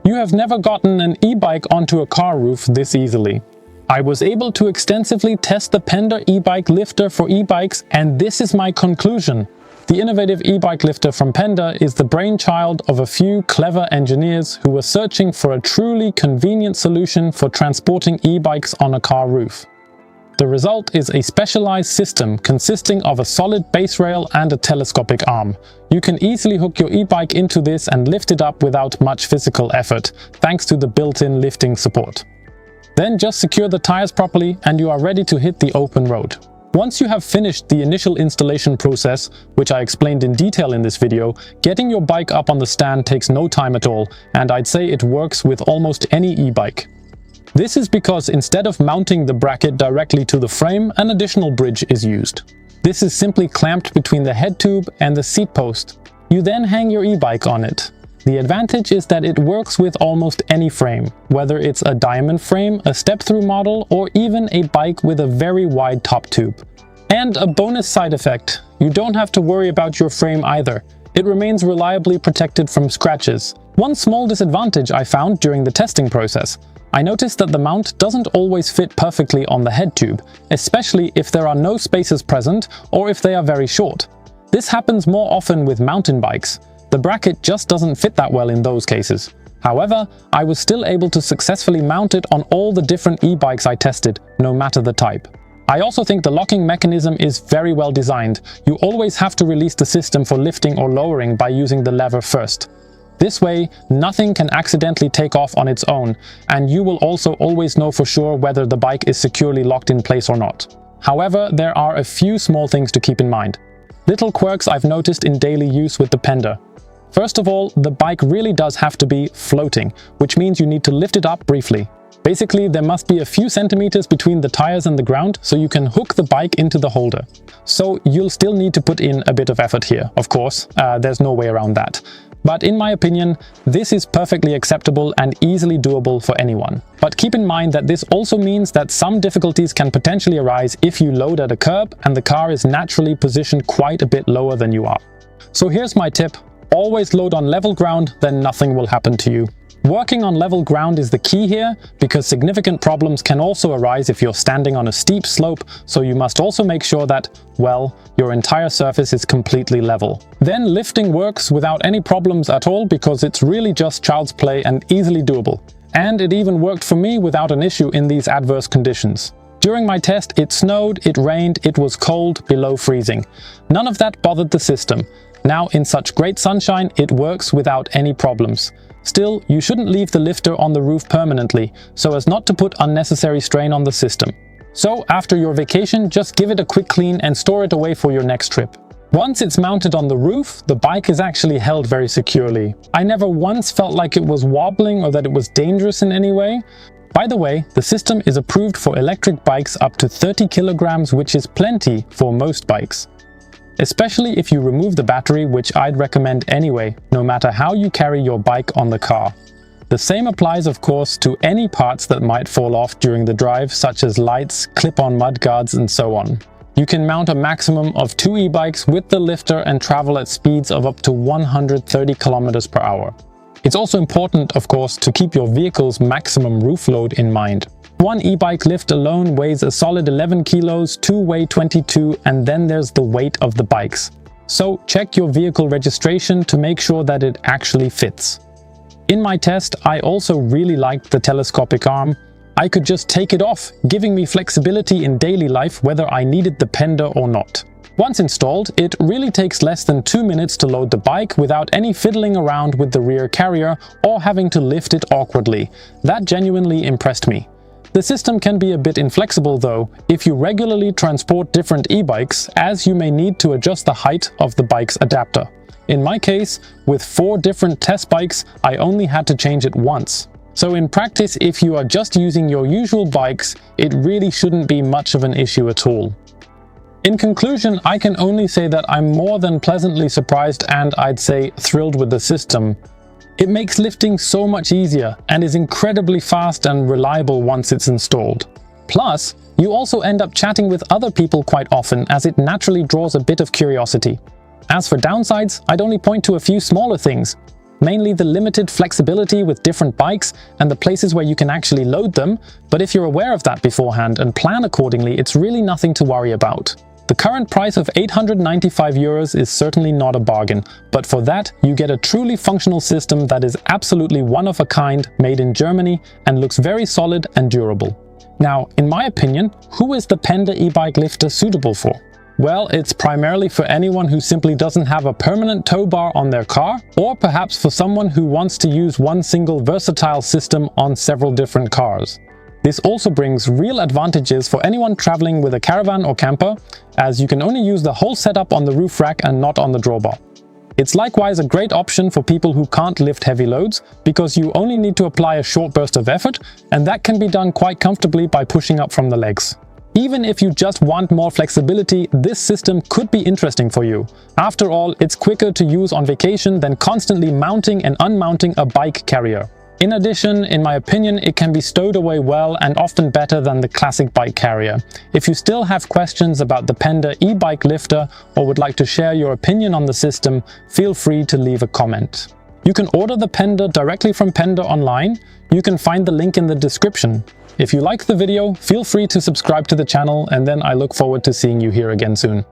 You have never gotten an e-bike onto a car roof this easily. I was able to extensively test the Pender E Bike Lifter for e-bikes, and this is my conclusion. The innovative e-bike lifter from Pender is the brainchild of a few clever engineers who were searching for a truly convenient solution for transporting e-bikes on a car roof. The result is a specialized system consisting of a solid base rail and a telescopic arm. You can easily hook your e-bike into this and lift it up without much physical effort, thanks to the built-in lifting support. Then just secure the tires properly and you are ready to hit the open road. Once you have finished the initial installation process, which I explained in detail in this video, getting your bike up on the stand takes no time at all, and I'd say it works with almost any e-bike. This is because instead of mounting the bracket directly to the frame, an additional bridge is used. This is simply clamped between the head tube and the seat post. You then hang your e-bike on it. The advantage is that it works with almost any frame, whether it's a diamond frame, a step-through model, or even a bike with a very wide top tube. And a bonus side effect, you don't have to worry about your frame either. It remains reliably protected from scratches. One small disadvantage I found during the testing process. I noticed that the mount doesn't always fit perfectly on the head tube, especially if there are no spaces present or if they are very short. This happens more often with mountain bikes. The bracket just doesn't fit that well in those cases. However, I was still able to successfully mount it on all the different e-bikes I tested, no matter the type. I also think the locking mechanism is very well designed. You always have to release the system for lifting or lowering by using the lever first. This way, nothing can accidentally take off on its own, and you will also always know for sure whether the bike is securely locked in place or not. However, there are a few small things to keep in mind. Little quirks I've noticed in daily use with the Pender. First of all, the bike really does have to be floating, which means you need to lift it up briefly. Basically, there must be a few centimeters between the tires and the ground so you can hook the bike into the holder. So you'll still need to put in a bit of effort here, of course, there's no way around that. But in my opinion, this is perfectly acceptable and easily doable for anyone. But keep in mind that this also means that some difficulties can potentially arise if you load at a curb and the car is naturally positioned quite a bit lower than you are. So here's my tip. Always load on level ground, then nothing will happen to you. Working on level ground is the key here, because significant problems can also arise if you're standing on a steep slope, so you must also make sure that, well, your entire surface is completely level. Then lifting works without any problems at all because it's really just child's play and easily doable. And it even worked for me without an issue in these adverse conditions. During my test, it snowed, it rained, it was cold, below freezing. None of that bothered the system. Now, in such great sunshine, it works without any problems. Still, you shouldn't leave the lifter on the roof permanently, so as not to put unnecessary strain on the system. So, after your vacation, just give it a quick clean and store it away for your next trip. Once it's mounted on the roof, the bike is actually held very securely. I never once felt like it was wobbling or that it was dangerous in any way. By the way, the system is approved for electric bikes up to 30 kilograms, which is plenty for most bikes. Especially if you remove the battery, which I'd recommend anyway, no matter how you carry your bike on the car. The same applies of course to any parts that might fall off during the drive, such as lights, clip-on mudguards and so on. You can mount a maximum of 2 e-bikes with the lifter and travel at speeds of up to 130 kilometers per hour. It's also important, of course, to keep your vehicle's maximum roof load in mind. One e-bike lift alone weighs a solid 11 kilos, 2 weigh 22, and then there's the weight of the bikes. So check your vehicle registration to make sure that it actually fits. In my test, I also really liked the telescopic arm. I could just take it off, giving me flexibility in daily life whether I needed the Pender or not. Once installed, it really takes less than 2 minutes to load the bike without any fiddling around with the rear carrier or having to lift it awkwardly. That genuinely impressed me. The system can be a bit inflexible though, if you regularly transport different e-bikes, as you may need to adjust the height of the bike's adapter. In my case, with 4 different test bikes, I only had to change it once. So in practice, if you are just using your usual bikes, it really shouldn't be much of an issue at all. In conclusion, I can only say that I'm more than pleasantly surprised and I'd say thrilled with the system. It makes lifting so much easier and is incredibly fast and reliable once it's installed. Plus, you also end up chatting with other people quite often as it naturally draws a bit of curiosity. As for downsides, I'd only point to a few smaller things. mainly the limited flexibility with different bikes and the places where you can actually load them, but if you're aware of that beforehand and plan accordingly, it's really nothing to worry about. The current price of 895 euros is certainly not a bargain, but for that you get a truly functional system that is absolutely one of a kind, made in Germany, and looks very solid and durable. Now, in my opinion, who is the Pender E-Bike Lifter suitable for? Well, it's primarily for anyone who simply doesn't have a permanent tow bar on their car, or perhaps for someone who wants to use one single versatile system on several different cars. This also brings real advantages for anyone traveling with a caravan or camper, as you can only use the whole setup on the roof rack and not on the drawbar. It's likewise a great option for people who can't lift heavy loads, because you only need to apply a short burst of effort, and that can be done quite comfortably by pushing up from the legs. Even if you just want more flexibility, this system could be interesting for you. After all, it's quicker to use on vacation than constantly mounting and unmounting a bike carrier. In addition, in my opinion, it can be stowed away well and often better than the classic bike carrier. If you still have questions about the Pender E-Bike Lifter or would like to share your opinion on the system, feel free to leave a comment. You can order the Pender directly from Pender online. You can find the link in the description. If you like the video, feel free to subscribe to the channel, and then I look forward to seeing you here again soon.